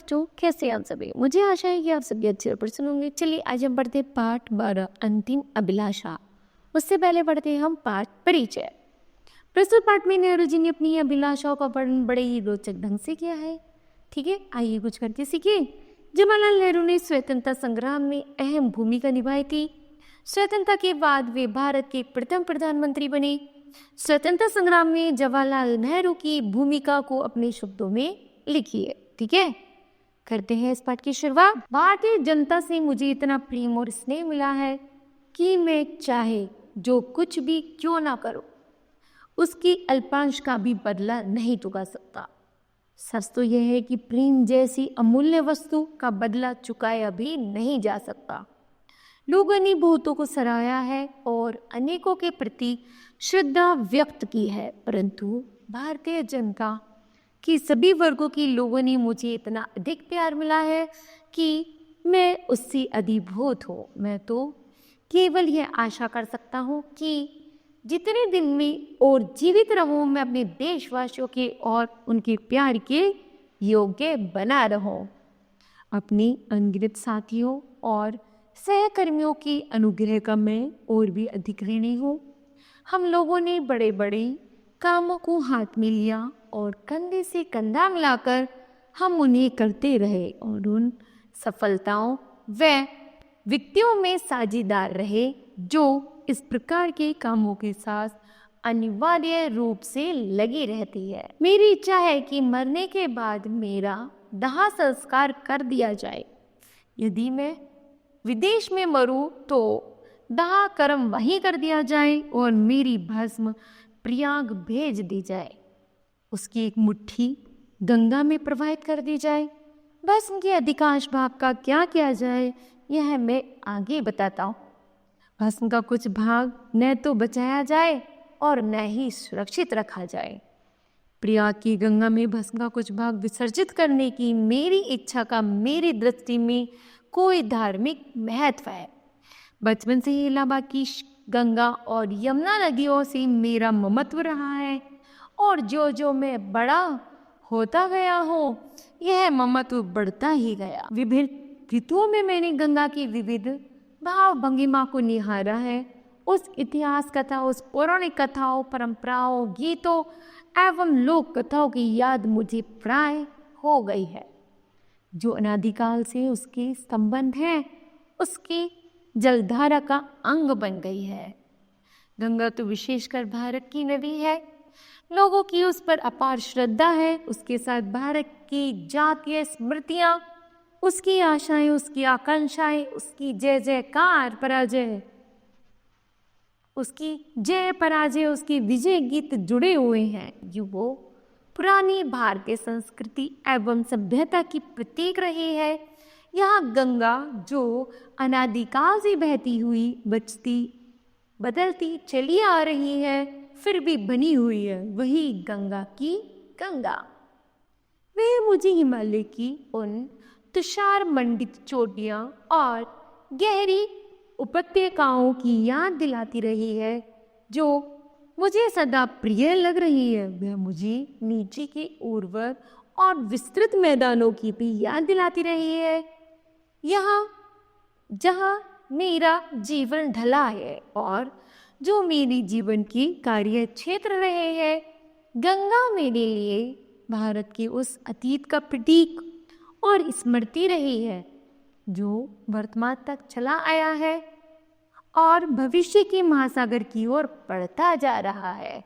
बच्चों, कैसे हैं आप सभी। मुझे आशा है कि आप सभी अच्छे और प्रसन्न होंगे। चलिए आज हम पढ़ते हैं पाठ 12 अंतिम अभिलाषा। उससे पहले पढ़ते हैं हम पाठ परिचय। प्रस्तुत पाठ में नेहरू जी ने अपनी अभिलाषाओं का वर्णन बड़े ही रोचक ढंग से किया है। ठीक है, आइए कुछ करके सीखिए। जवाहरलाल नेहरू ने स्वतंत्रता संग्राम में अहम भूमिका निभाई थी। स्वतंत्रता के बाद वे भारत के प्रथम प्रधानमंत्री बने। स्वतंत्रता संग्राम में जवाहरलाल नेहरू की भूमिका को अपने शब्दों में लिखिए। ठीक है, करते हैं इस पाठ की शुरुआत। भारतीय जनता से मुझे इतना प्रेम और स्नेह मिला है कि मैं चाहे जो कुछ भी क्यों ना करूं, उसकी अल्पांश का भी बदला नहीं चुका सकता। सच तो यह है कि प्रेम जैसी अमूल्य वस्तु का बदला चुकाया भी नहीं जा सकता। लोगों ने बहुतों को सराहा है और अनेकों के प्रति श्रद्धा व्यक्त की है, परंतु भारतीय जनता कि सभी वर्गों के लोगों ने मुझे इतना अधिक प्यार मिला है कि मैं उससे अभिभूत हूँ। मैं तो केवल यह आशा कर सकता हूँ कि जितने दिन में और जीवित रहूँ, मैं अपने देशवासियों के और उनके प्यार के योग्य बना रहूँ। अपने अनगिनत साथियों और सहकर्मियों के अनुग्रह का मैं और भी अधिक ऋणी हूँ। हम लोगों ने बड़े बड़े कामों को हाथ में लिया और कंधे से कंधा मिलाकर हम उन्हें करते रहे और उन सफलताओं व व्यक्तियों में साझेदार रहे जो इस प्रकार के कामों के साथ अनिवार्य रूप से लगी रहती है। मेरी इच्छा है कि मरने के बाद मेरा दाह संस्कार कर दिया जाए। यदि मैं विदेश में मरूं तो दाह कर्म वहीं कर दिया जाए और मेरी भस्म प्रयाग भेज दी जाए। उसकी एक मुट्ठी गंगा में प्रवाहित कर दी जाए। भस्म के अधिकांश भाग का क्या किया जाए यह मैं आगे बताता हूँ। भस्म का कुछ भाग न तो बचाया जाए और न ही सुरक्षित रखा जाए। प्रयाग की गंगा में भस्म का कुछ भाग विसर्जित करने की मेरी इच्छा का मेरी दृष्टि में कोई धार्मिक महत्व है। बचपन से ही इलाहाबाद की गंगा और यमुना नदियों से मेरा ममत्व रहा है और जो जो मैं बड़ा होता गया हूँ यह ममत्व बढ़ता ही गया। विभिन्न ऋतुओं में मैंने गंगा की विविध भाव भंगिमा को निहारा है। उस इतिहास कथा, उस पौराणिक कथाओं, परंपराओं, गीतों एवं लोक कथाओं की याद मुझे प्राय हो गई है जो अनादिकाल से उसके संबंध है, उसकी जलधारा का अंग बन गई है। गंगा तो विशेषकर भारत की नदी है। लोगों की उस पर अपार श्रद्धा है। उसके साथ भारत की जातीय स्मृतियां, उसकी आशाएं, उसकी आकांक्षाएं, उसकी जय जयकार पराजय, उसकी जय पराजय, उसकी विजय गीत जुड़े हुए हैं। जो वो पुरानी भारतीय संस्कृति एवं सभ्यता की प्रतीक रही है। यह गंगा जो अनादिकाल से बहती हुई, बचती, बदलती चली आ रही है, फिर भी बनी हुई है, वही गंगा की गंगा। वह मुझे हिमालय की उन तुषार मंडित चोटियां और गहरी उपत्यकाओं की याद दिलाती रही है जो मुझे सदा प्रिय लग रही है। वह मुझे नीचे के उर्वर और विस्तृत मैदानों की भी याद दिलाती रही है, यहाँ जहाँ मेरा जीवन ढला है और जो मेरी जीवन की कार्य क्षेत्र रहे हैं। गंगा मेरे लिए भारत के उस अतीत का प्रतीक और स्मृति रही है जो वर्तमान तक चला आया है और भविष्य के महासागर की ओर बढ़ता जा रहा है।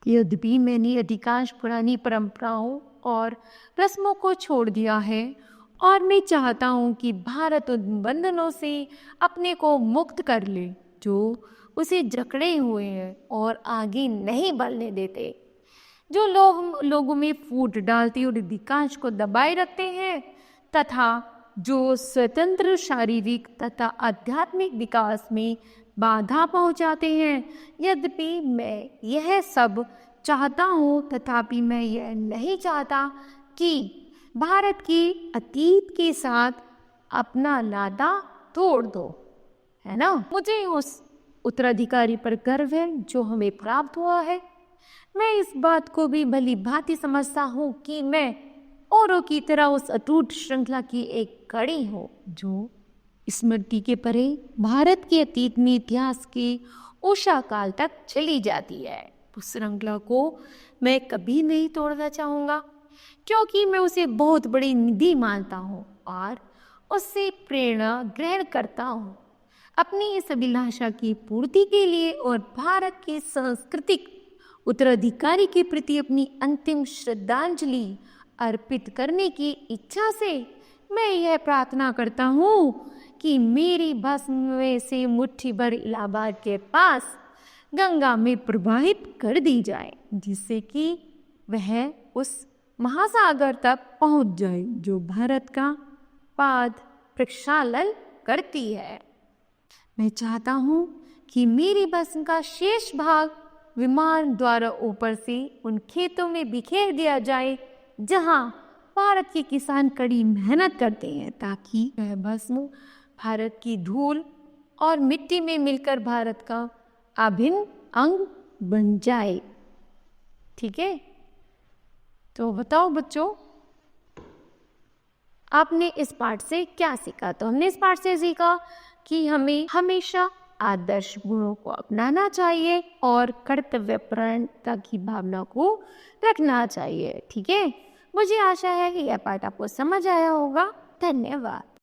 यद्यपि मैंने अधिकांश पुरानी परंपराओं और रस्मों को छोड़ दिया है और मैं चाहता हूँ कि भारत उन बंधनों से अपने को मुक्त कर ले जो उसे जकड़े हुए हैं और आगे नहीं बढ़ने देते, जो लोगों में फूट डालते और अधिकांश को दबाए रखते हैं तथा जो स्वतंत्र शारीरिक तथा आध्यात्मिक विकास में बाधा पहुंचाते हैं। यद्यपि मैं यह सब चाहता हूँ, तथापि मैं यह नहीं चाहता कि भारत के अतीत के साथ अपना नाता तोड़ दो, है ना। मुझे उस उत्तराधिकारी पर गर्व है जो हमें प्राप्त हुआ है। मैं इस बात को भी भली भांति समझता हूँ कि मैं औरों की तरह उस अटूट श्रृंखला की एक कड़ी हो जो स्मृति के परे भारत के अतीत में इतिहास के उषा काल तक चली जाती है। उस श्रृंखला को मैं कभी नहीं तोड़ना चाहूँगा, क्योंकि मैं उसे बहुत बड़ी निधि मानता हूँ और उससे प्रेरणा ग्रहण करता हूँ। अपनी इस अभिलाषा की पूर्ति के लिए और भारत के सांस्कृतिक उत्तराधिकारी के प्रति अपनी अंतिम श्रद्धांजलि अर्पित करने की इच्छा से मैं यह प्रार्थना करता हूँ कि मेरी भस्म में से मुट्ठी भर इलाहाबाद के पास गंगा में प्रवाहित कर दी जाए, जिससे कि वह उस महासागर तक पहुँच जाए जो भारत का पाद प्रक्षालन करती है। मैं चाहता हूँ कि मेरी भस्म का शेष भाग विमान द्वारा ऊपर से उन खेतों में बिखेर दिया जाए जहाँ भारत के किसान कड़ी मेहनत करते हैं, ताकि वह भस्म भारत की धूल और मिट्टी में मिलकर भारत का अभिन्न अंग बन जाए। ठीक है, तो बताओ बच्चों, आपने इस पाठ से क्या सीखा? तो हमने इस पाठ से सीखा कि हमें हमेशा आदर्श गुणों को अपनाना चाहिए और कर्तव्यपरायणता की भावना को रखना चाहिए। ठीक है, मुझे आशा है कि यह पाठ आपको समझ आया होगा। धन्यवाद।